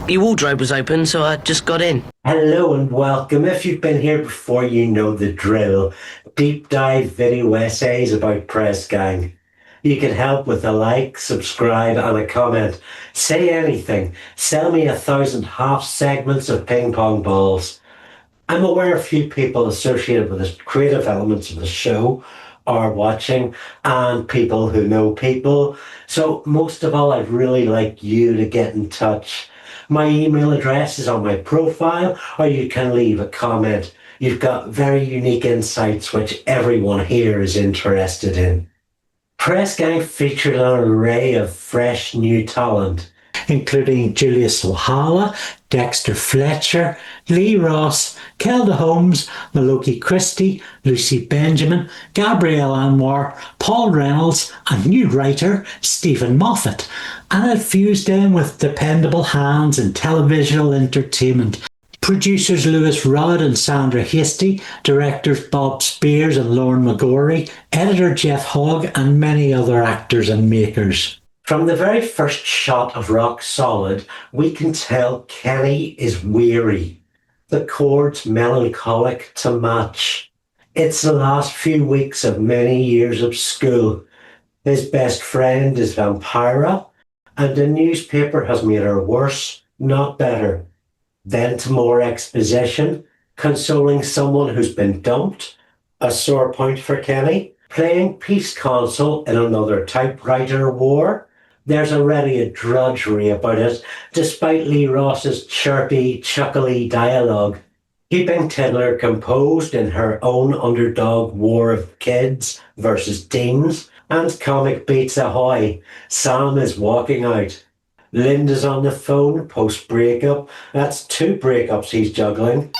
Your wardrobe was open, so I just got in. Hello and welcome. If you've been here before, you know the drill. Deep dive video essays about Press Gang. You can help with a like, subscribe and a comment. Say anything. Sell me 1,000 half segments of ping pong balls. I'm aware a few people associated with the creative elements of the show are watching, and people who know people. So most of all, I'd really like you to get in touch. My email address is on my profile, or you can leave a comment. You've got very unique insights which everyone here is interested in. Press Gang featured an array of fresh new talent, including Julia Sawalha, Dexter Fletcher, Lee Ross, Kelda Holmes, Mmolki Chrystie, Lucy Benjamin, Gabrielle Anwar, Paul Reynolds, and new writer Steven Moffat, and it fused them with dependable hands in televisual entertainment. Producers Lewis Rudd and Sandra Hasty, directors Bob Spears and Lauren McGorry, editor Jeff Hogg, and many other actors and makers. From the very first shot of Rock Solid, we can tell Kenny is weary. The chords melancholic to match. It's the last few weeks of many years of school. His best friend is Vampira, and the newspaper has made her worse, not better. Then to more exposition, consoling someone who's been dumped, a sore point for Kenny, playing peace counsel in another typewriter war. There's already a drudgery about it, despite Lee Ross's chirpy, chuckly dialogue. Keeping Tiddler composed in her own underdog war of kids versus teens, and comic beats ahoy, Sam is walking out. Lynda's on the phone post-breakup. That's 2 breakups he's juggling.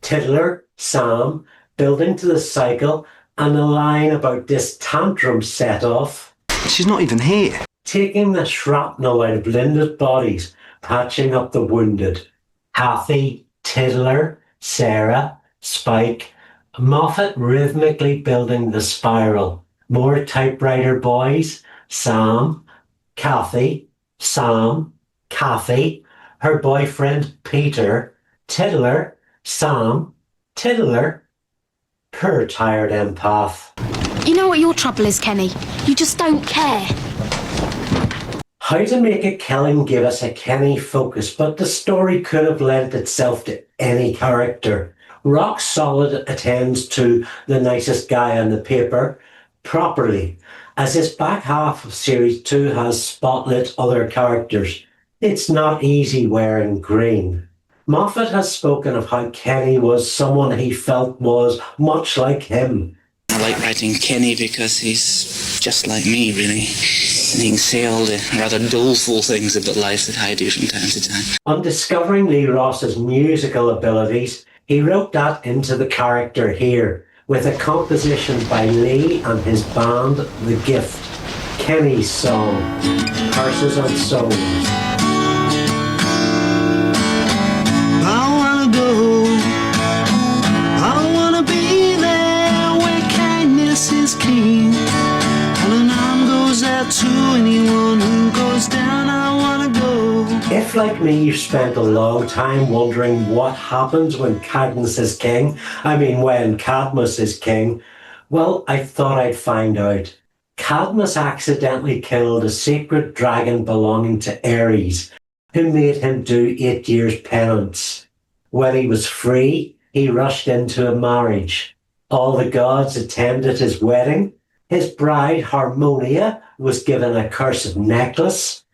Tiddler, Sam, building to the cycle, and a line about this tantrum set-off. She's not even here. Taking the shrapnel out of Lynda's bodies, patching up the wounded. Kathy, Tiddler, Sarah, Spike, Moffat rhythmically building the spiral. More typewriter boys, Sam, Kathy, Sam, Kathy, her boyfriend Peter, Tiddler, Sam, Tiddler. Poor tired empath. You know what your trouble is, Kenny? You just don't care. How to make a killing give us a Kenny focus, but the story could have lent itself to any character. Rock Solid attends to the nicest guy on the paper properly, as this back half of Series 2 has spotlit other characters. It's not easy wearing green. Moffat has spoken of how Kenny was someone he felt was much like him. I like writing Kenny because he's just like me, really. And he can say all the rather doleful things about life that I do from time to time. On discovering Lee Ross's musical abilities, he wrote that into the character here, with a composition by Lee and his band, The Gift. Kenny's song, Curses and Souls. Is king, and an arm goes out to anyone who goes down. I wanna go. If, like me, you've spent a long time wondering what happens when Cadmus is king, when Cadmus is king, well, I thought I'd find out. Cadmus accidentally killed a sacred dragon belonging to Ares, who made him do 8 years penance. When he was free, he rushed into a marriage. All the gods attended his wedding. His bride, Harmonia, was given a cursed necklace.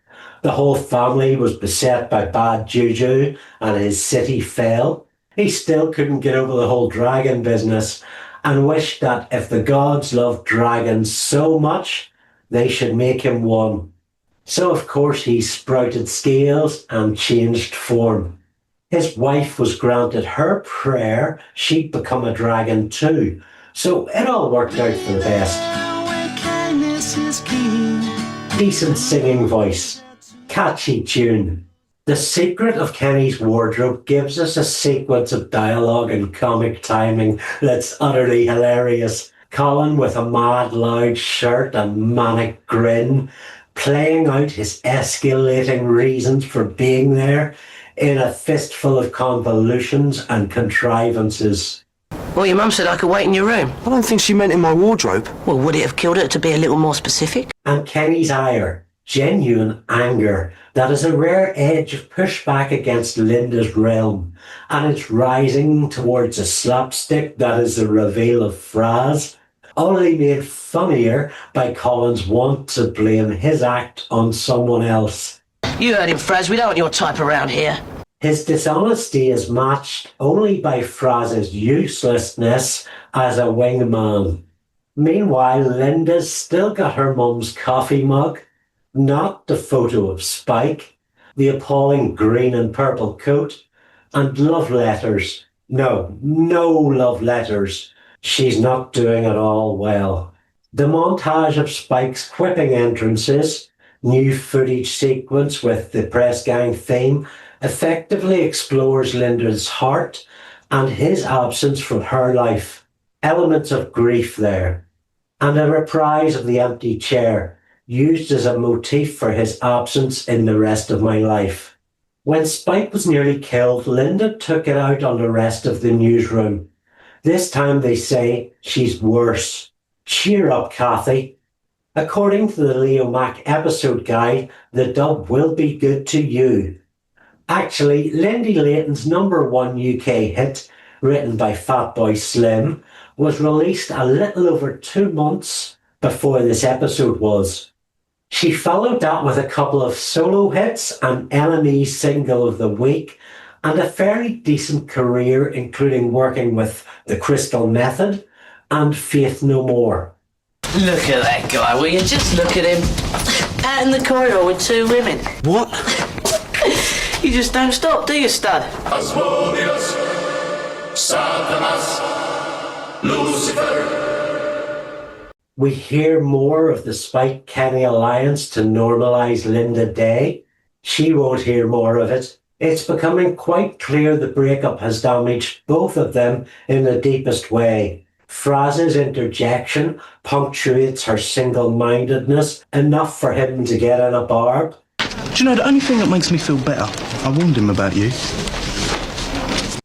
The whole family was beset by bad juju, and his city fell. He still couldn't get over the whole dragon business, and wished that if the gods loved dragons so much, they should make him one. So of course he sprouted scales and changed form. His wife was granted her prayer she'd become a dragon too. So it all worked out for the best. Decent singing voice. Catchy tune. The secret of Kenny's wardrobe gives us a sequence of dialogue and comic timing that's utterly hilarious. Colin with a mad loud shirt and manic grin. playing out his escalating reasons for being there in a fistful of convolutions and contrivances. Well, your mum said I could wait in your room. I don't think she meant in my wardrobe. Well, would it have killed her to be a little more specific? And Kenny's ire, genuine anger, that is a rare edge of pushback against Lynda's realm, and it's rising towards a slapstick that is the reveal of Fraz, only made funnier by Colin's want to blame his act on someone else. You heard him, Fraz. We don't want your type around here. His dishonesty is matched only by Fraz's uselessness as a wingman. Meanwhile, Lynda's still got her mum's coffee mug, not the photo of Spike, the appalling green and purple coat, and love letters. No love letters. She's not doing it all well. The montage of Spike's quipping entrances, new footage sequence with the press gang theme, effectively explores Lynda's heart and his absence from her life. Elements of grief there. And a reprise of the empty chair, used as a motif for his absence in the rest of my life. When Spike was nearly killed, Lynda took it out on the rest of the newsroom. This time they say she's worse. Cheer up, Kathy. According to the Leo Mac episode guide, the dub will be good to you. Actually, Lindy Layton's #1 UK hit, written by Fatboy Slim, was released a little over 2 months before this episode was. She followed that with a couple of solo hits, an NME single of the week, and a fairly decent career, including working with The Crystal Method and Faith No More. Look at that guy. Will you just look at him? Out in the corridor with 2 women. What? You just don't stop, do you, stud? Asmodeus, Satanas, Lucifer. We hear more of the Spike Kenny alliance to normalise Lynda Day. She won't hear more of it. It's becoming quite clear the breakup has damaged both of them in the deepest way. Fraz's interjection punctuates her single-mindedness enough for him to get in a barb. Do you know, the only thing that makes me feel better, I warned him about you.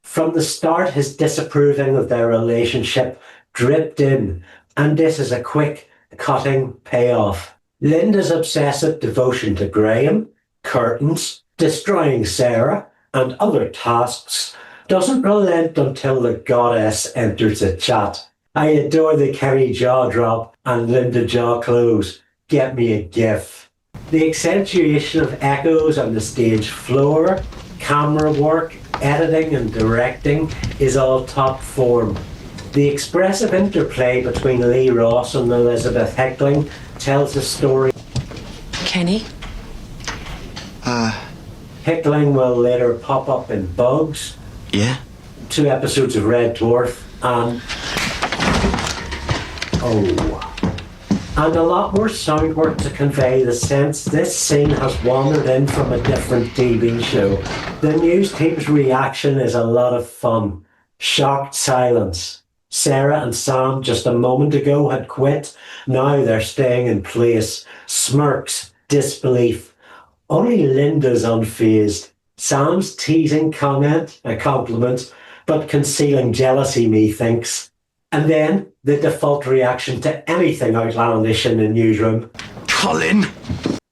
From the start, his disapproving of their relationship dripped in, and this is a quick, cutting payoff. Lynda's obsessive devotion to Graham, curtains, destroying Sarah, and other tasks doesn't relent until the goddess enters the chat. I adore the Kenny jaw drop and Lynda jaw close. Get me a gif. The accentuation of echoes on the stage floor, camera work, editing and directing is all top form. The expressive interplay between Lee Ross and Elizabeth Hickling tells the story. Kenny? Hickling will later pop up in Bugs, Yeah? 2 episodes of Red Dwarf, and a lot more sound work to convey the sense this scene has wandered in from a different TV show. The news team's reaction is a lot of fun. Shocked silence. Sarah and Sam just a moment ago had quit. Now they're staying in place. Smirks, disbelief. Only Lynda's unfazed. Sam's teasing comment, a compliment, but concealing jealousy, methinks. And then the default reaction to anything outlandish in the newsroom. Colin!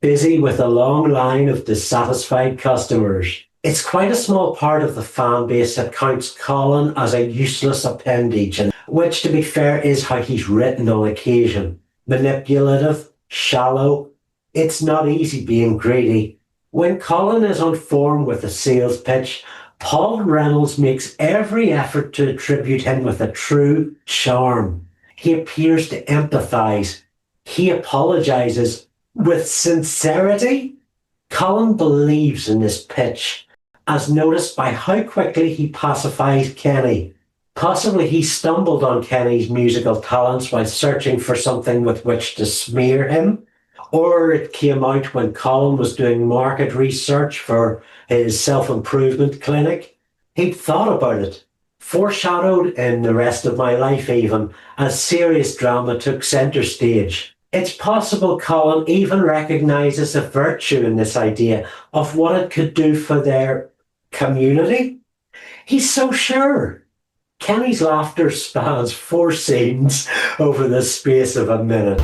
Busy with a long line of dissatisfied customers. It's quite a small part of the fan base that counts Colin as a useless appendage, and which, to be fair, is how he's written on occasion. Manipulative, shallow. It's not easy being greedy. When Colin is on form with a sales pitch, Paul Reynolds makes every effort to attribute him with a true charm. He appears to empathise. He apologises with sincerity. Colin believes in this pitch, as noticed by how quickly he pacifies Kenny. Possibly he stumbled on Kenny's musical talents while searching for something with which to smear him. Or it came out when Colin was doing market research for his self-improvement clinic. He'd thought about it, foreshadowed in The Rest of My Life even, as serious drama took centre stage. It's possible Colin even recognises a virtue in this idea of what it could do for their community. He's so sure. Kenny's laughter spans 4 scenes over the space of a minute.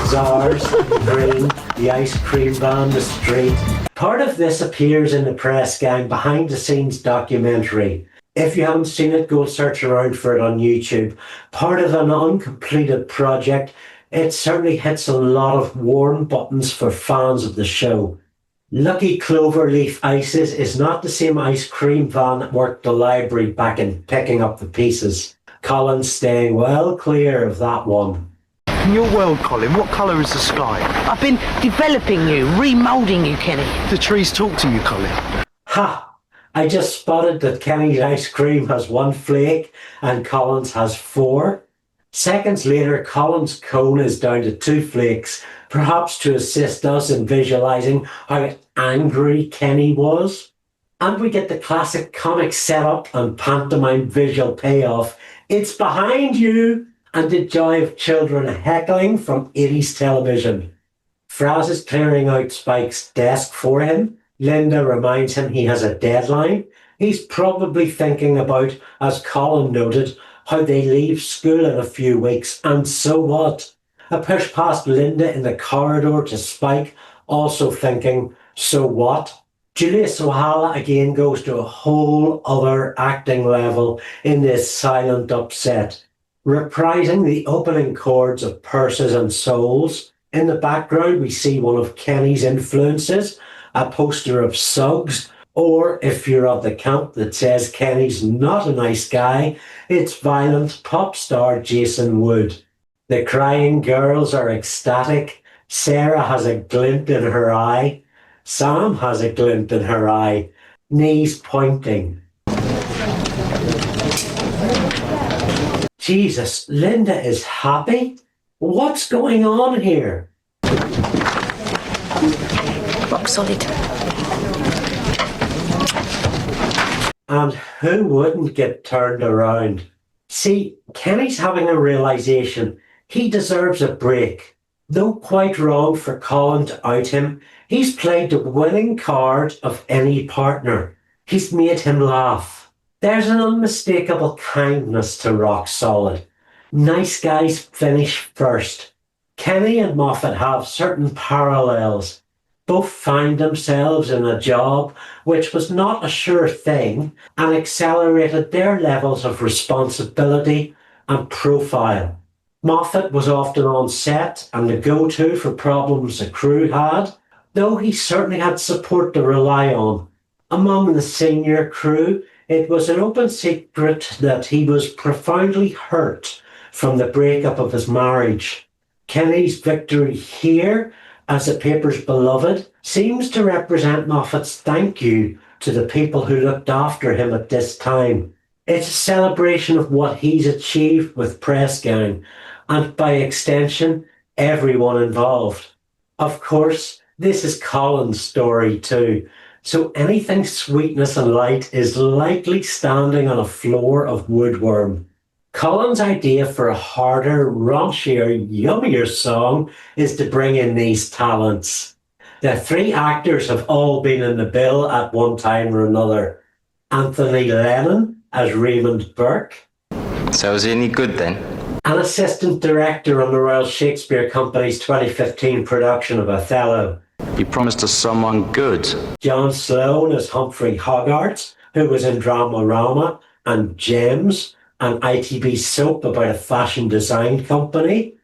Czars, green, the ice cream van, the street. Part of this appears in the press gang behind the scenes documentary. If you haven't seen it, go search around for it on YouTube. Part of an uncompleted project, it certainly hits a lot of warm buttons for fans of the show. Lucky Cloverleaf Ices is not the same ice cream van that worked the library back in Picking Up the Pieces. Colin's staying well clear of that one. In your world, Colin, what colour is the sky? I've been developing you, remoulding you, Kenny. The trees talk to you, Colin. Ha! I just spotted that Kenny's ice cream has 1 flake and Colin's has 4. Seconds later, Colin's cone is down to 2 flakes, perhaps to assist us in visualising how angry Kenny was. And we get the classic comic setup and pantomime visual payoff. It's behind you! And the joy of children heckling from 80s television. Fraz is clearing out Spike's desk for him. Lynda reminds him he has a deadline. He's probably thinking about, as Colin noted, how they leave school in a few weeks, and so what? A push past Lynda in the corridor to Spike, also thinking, so what? Julia Sawalha again goes to a whole other acting level in this silent upset, reprising the opening chords of Purses and Souls. In the background, we see one of Kenny's influences, a poster of Suggs, or if you're of the camp that says Kenny's not a nice guy, it's violent pop star Jason Wood. The crying girls are ecstatic. Sarah has a glint in her eye. Sam has a glint in her eye. Knees pointing. Jesus, Lynda is happy? What's going on here? Rock solid. And who wouldn't get turned around? See, Kenny's having a realisation. He deserves a break. Though quite wrong for Colin to out him, he's played the winning card of any partner. He's made him laugh. There's an unmistakable kindness to Rock Solid. Nice guys finish first. Kenny and Moffat have certain parallels. Both find themselves in a job which was not a sure thing and accelerated their levels of responsibility and profile. Moffat was often on set and the go-to for problems the crew had, though he certainly had support to rely on. Among the senior crew, it was an open secret that he was profoundly hurt from the breakup of his marriage. Kenny's victory here, as the paper's beloved, seems to represent Moffat's thank you to the people who looked after him at this time. It's a celebration of what he's achieved with Press Gang, and by extension, everyone involved. Of course, this is Colin's story too, so anything sweetness and light is likely standing on a floor of woodworm. Colin's idea for a harder, raunchier, yummier song is to bring in these talents. The 3 actors have all been in the bill at one time or another. Anthony Lennon as Raymond Burke. So is he any good then? An assistant director on the Royal Shakespeare Company's 2015 production of Othello. You promised us someone good. John Sloan as Humphrey Hogarth, who was in Dramarama and Gems, an ITV soap about a fashion design company.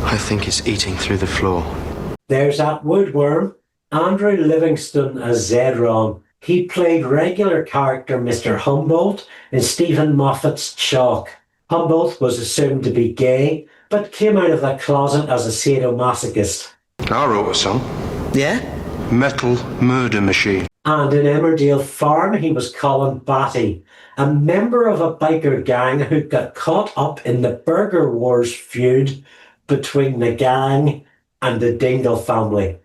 I think it's eating through the floor. There's that woodworm, Andrew Livingston as Zedron. He played regular character Mr. Humboldt in Steven Moffat's Chalk. Humboldt was assumed to be gay, but came out of the closet as a sadomasochist. I wrote a song. Yeah? Metal Murder Machine. And in Emmerdale Farm, he was Colin Batty, a member of a biker gang who got caught up in the Burger Wars feud between the gang and the Dingle family.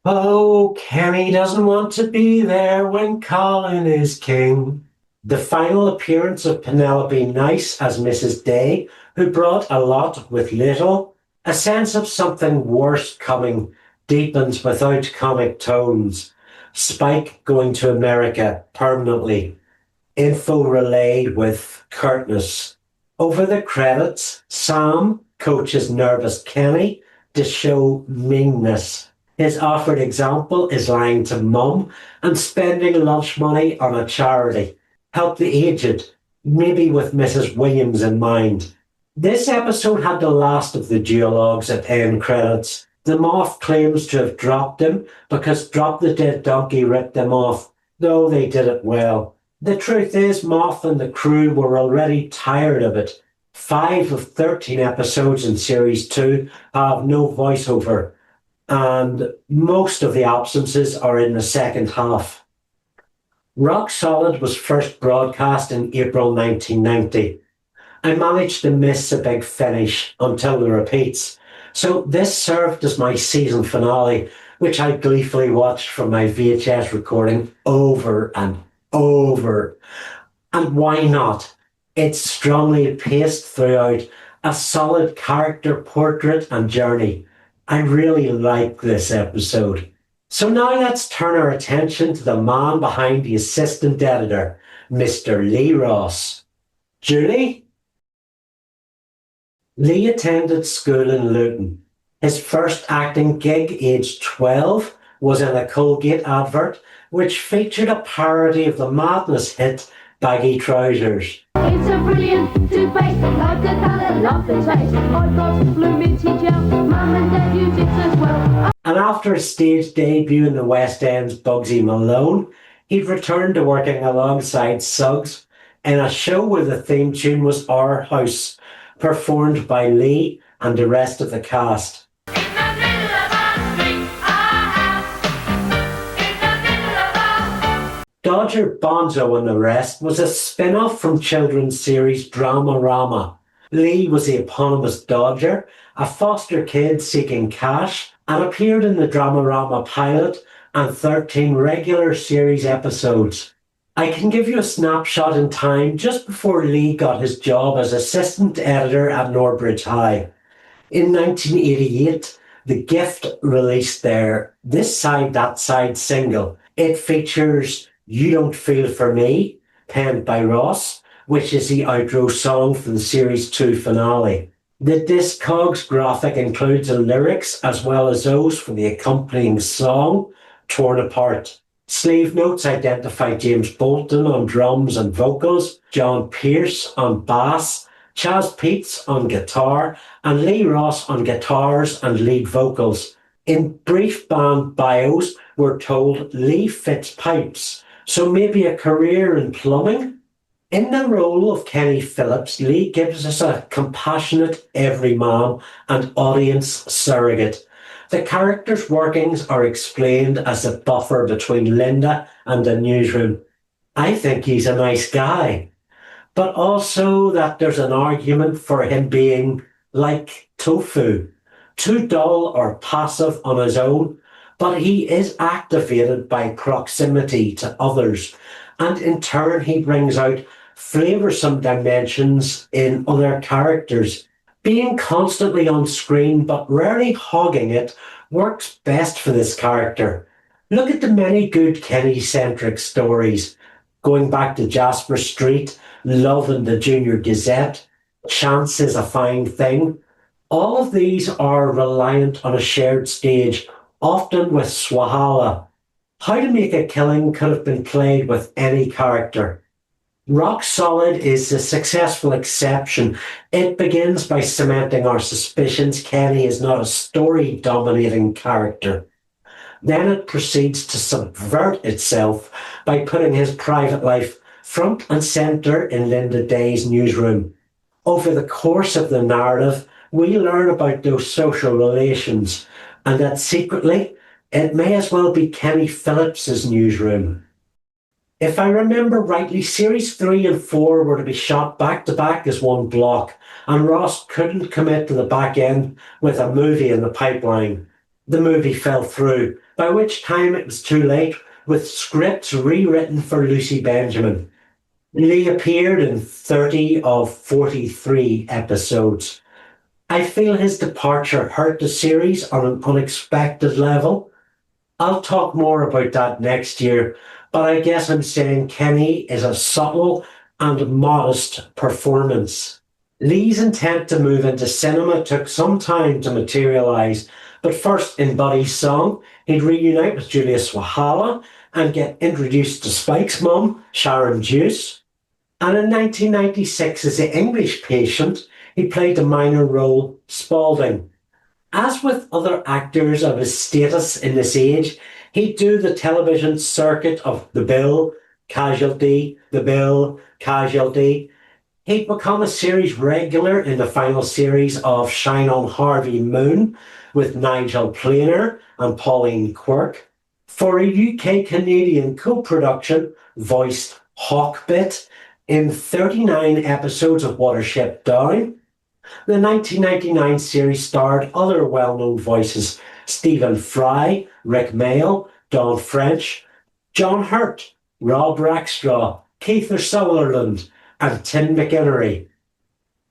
Oh, Kenny doesn't want to be there when Colin is king. The final appearance of Penelope Nice as Mrs. Day, who brought a lot with little, a sense of something worse coming, deepens without comic tones. Spike going to America permanently. Info relayed with curtness. Over the credits, Sam coaches nervous Kenny to show meanness. His offered example is lying to mum and spending lunch money on a charity. Help the aged, maybe with Mrs. Williams in mind. This episode had the last of the duologues at end credits. The Moth claims to have dropped him because Drop the Dead Donkey ripped them off, though they did it well. The truth is, Moth and the crew were already tired of it. 5 of 13 episodes in Series 2 have no voiceover, and most of the absences are in the second half. Rock Solid was first broadcast in April 1990. I managed to miss a big finish until the repeats, so this served as my season finale, which I gleefully watched from my VHS recording over and over. And why not? It's strongly paced throughout, a solid character portrait and journey. I really like this episode. So now let's turn our attention to the man behind the assistant editor, Mr. Lee Ross. Julie? Lee attended school in Luton. His first acting gig, aged 12, was in a Colgate advert, which featured a parody of the Madness hit Baggy Trousers. It's a brilliant toothpaste, love the colour, love the taste. I've got blue minty gel, mum and dad use it as well. And after a stage debut in the West End's Bugsy Malone, he'd returned to working alongside Suggs in a show where the theme tune was Our House, performed by Lee and the rest of the cast. Dodger Bonzo and the Rest was a spin-off from children's series Dramarama. Lee was the eponymous Dodger, a foster kid seeking cash, and appeared in the Dramarama pilot and 13 regular series episodes. I can give you a snapshot in time just before Lee got his job as assistant editor at Norbridge High. In 1988, The Gift released their This Side, That Side single. It features You Don't Feel For Me, penned by Ross, which is the outro song for the Series 2 finale. The Discogs graphic includes the lyrics as well as those for the accompanying song, Torn Apart. Sleeve notes identify James Bolton on drums and vocals, John Pierce on bass, Chaz Peets on guitar, and Lee Ross on guitars and lead vocals. In brief band bios, we're told Lee fits pipes, so maybe a career in plumbing? In the role of Kenny Phillips, Lee gives us a compassionate everyman and audience surrogate. The character's workings are explained as the buffer between Lynda and the newsroom. I think he's a nice guy, but also that there's an argument for him being like tofu, too dull or passive on his own, but he is activated by proximity to others, and in turn he brings out flavoursome dimensions in other characters. Being constantly on screen but rarely hogging it works best for this character. Look at the many good Kenny-centric stories, going back to Jasper Street, Love and the Junior Gazette, Chance is a Fine Thing. All of these are reliant on a shared stage, often with Sawalha. How to Make a Killing could have been played with any character. Rock Solid is a successful exception. It begins by cementing our suspicions Kenny is not a story-dominating character. Then it proceeds to subvert itself by putting his private life front and centre in Lynda Day's newsroom. Over the course of the narrative, we learn about those social relations, and that secretly, it may as well be Kenny Phillips's newsroom. If I remember rightly, Series 3 and 4 were to be shot back-to-back as one block, and Ross couldn't commit to the back end with a movie in the pipeline. The movie fell through, but by which time it was too late, with scripts rewritten for Lucy Benjamin. Lee appeared in 30 of 43 episodes. I feel his departure hurt the series on an unexpected level. I'll talk more about that next year, but I guess I'm saying Kenny is a subtle and modest performance. Lee's intent to move into cinema took some time to materialise, but first in Buddy's Song, he'd reunite with Julia Sawalha and get introduced to Spike's mum, Sharon Deuce. And in 1996, as the English patient, he played the minor role Spaulding. As with other actors of his status in this age, he'd do the television circuit of The Bill, Casualty, The Bill, Casualty. He'd become a series regular in the final series of Shine on Harvey Moon with Nigel Planer and Pauline Quirke. For a UK-Canadian co-production, voiced Hawkbit in 39 episodes of Watership Down. The 1999 series starred other well-known voices: Stephen Fry, Rick Mail, Don French, John Hurt, Rob Rackstraw, Keith Sutherland, and Tim McInnery.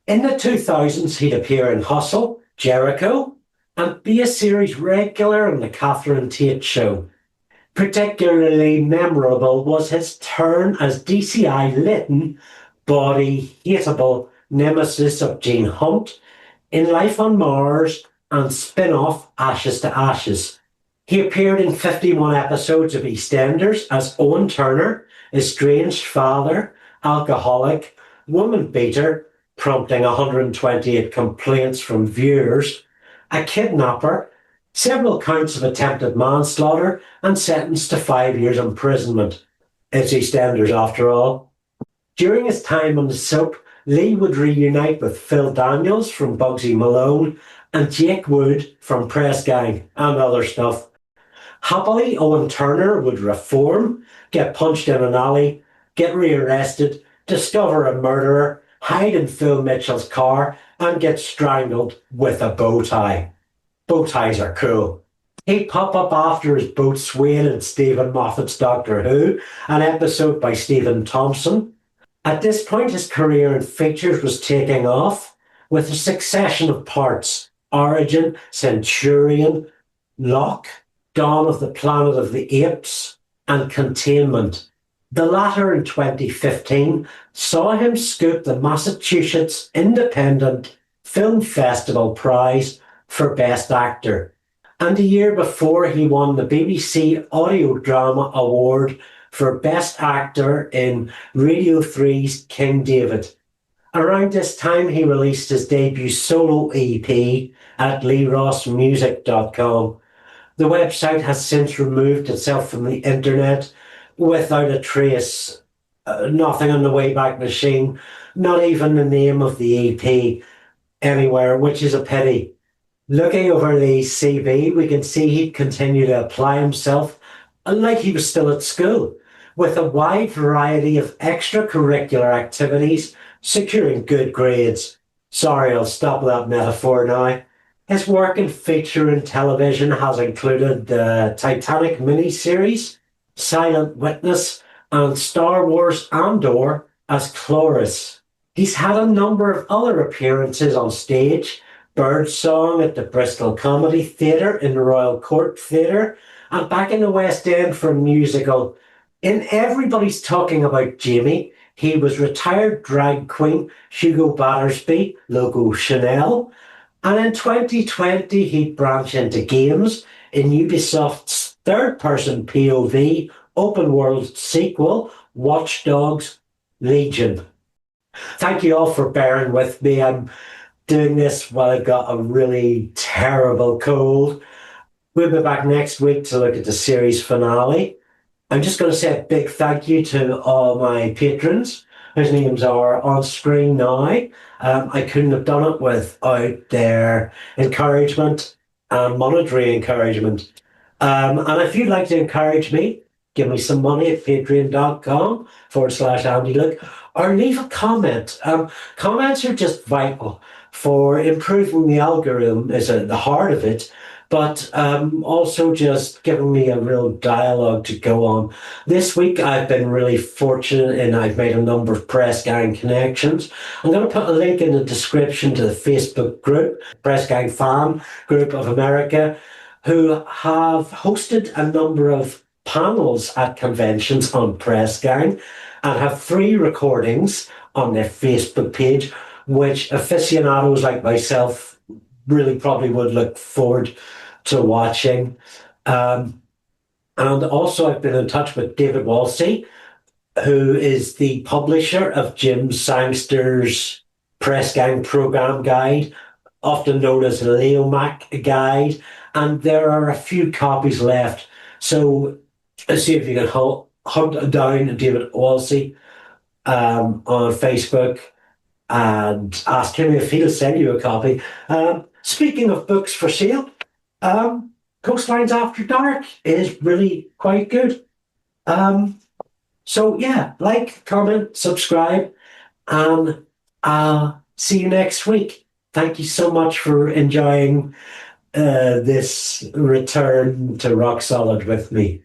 In the 2000s, he'd appear in Hustle, Jericho, and be a series regular on the Catherine Tate Show. Particularly memorable was his turn as DCI Lytton, body hateable nemesis of Gene Hunt, in Life on Mars and spin-off Ashes to Ashes. He appeared in 51 episodes of EastEnders as Owen Turner, estranged father, alcoholic, woman beater, prompting 128 complaints from viewers, a kidnapper, several counts of attempted manslaughter, and sentenced to 5 years imprisonment. It's EastEnders after all. During his time on the soap, Lee would reunite with Phil Daniels from Bugsy Malone and Jake Wood from Press Gang and other stuff. Happily, Owen Turner would reform, get punched in an alley, get rearrested, discover a murderer, hide in Phil Mitchell's car, and get strangled with a bow tie. Bow ties are cool. He'd pop up after his boat swayed in Steven Moffat's Doctor Who, an episode by Stephen Thompson. At this point, his career in features was taking off, with a succession of parts: Origin, Centurion, Locke, Dawn of the Planet of the Apes, and Containment. The latter, in 2015, saw him scoop the Massachusetts Independent Film Festival Prize for Best Actor. And a year before, he won the BBC Audio Drama Award for Best Actor in Radio 3's King David. Around this time, he released his debut solo EP at leerossmusic.com. The website has since removed itself from the internet without a trace, nothing on the Wayback Machine, not even the name of the EP anywhere, which is a pity. Looking over the CV, we can see he'd continue to apply himself like he was still at school, with a wide variety of extracurricular activities, securing good grades. Sorry, I'll stop that metaphor now. His work in feature and television has included the Titanic miniseries, Silent Witness, and Star Wars Andor as Cloris. He's had a number of other appearances on stage: Birdsong at the Bristol Comedy Theatre in the Royal Court Theatre, and back in the West End for a musical. In Everybody's Talking About Jamie, he was retired drag queen Hugo Battersby, logo Chanel, and in 2020 he'd branch into games in Ubisoft's third-person POV open-world sequel, Watch Dogs Legion. Thank you all for bearing with me. I'm doing this while I got a really terrible cold. We'll be back next week to look at the series finale. I'm just going to say a big thank you to all my patrons, whose names are on screen now. I couldn't have done it without their encouragement and monetary encouragement. And if you'd like to encourage me, give me some money at patreon.com/AndyLuke, or leave a comment. Comments are just vital for improving the algorithm, is at the heart of it. but also just giving me a real dialogue to go on. This week I've been really fortunate and I've made a number of Press Gang connections. I'm going to put a link in the description to the Facebook group, Press Gang Fan Group of America, who have hosted a number of panels at conventions on Press Gang and have free recordings on their Facebook page, which aficionados like myself really probably would look forward to watching. And also I've been in touch with David Walsey, who is the publisher of Jim Sangster's Press Gang Program Guide, often known as the Leomac Guide, and there are a few copies left. So let's see if you can hunt down David Walsey on Facebook and ask him if he'll send you a copy. Speaking of books for sale, Coastlines After Dark is really quite good. So yeah, like, comment, subscribe, and I'll see you next week. Thank you so much for enjoying this return to Rock Solid with me.